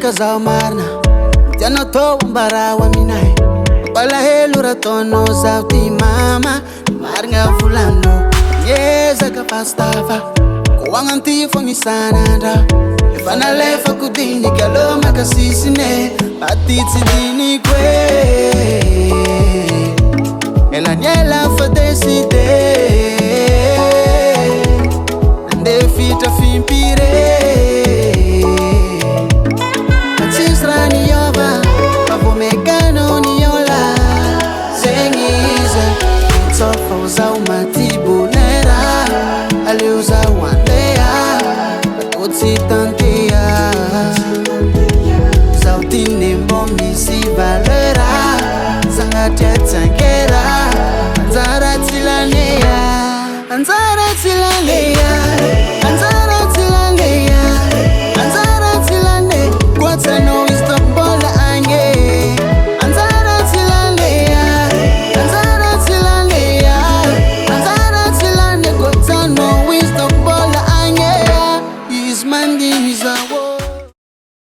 zao marna Tiano to umbara wa minai Wala helu ratono sauti mama Marnga fulano Yeza ka pastafa Kuwangan tifo misananda Ifana lefa kudini kaloma kasisine Patitsi dini kwe Ela nyela fa deside Nande fita fimpire Atisrani yoba Pavo megano ni yola Zengize Itsofa uza umatibu nera Aliuza wandea Batutsi tantia Sautine mbomi si valera Zangatia tanki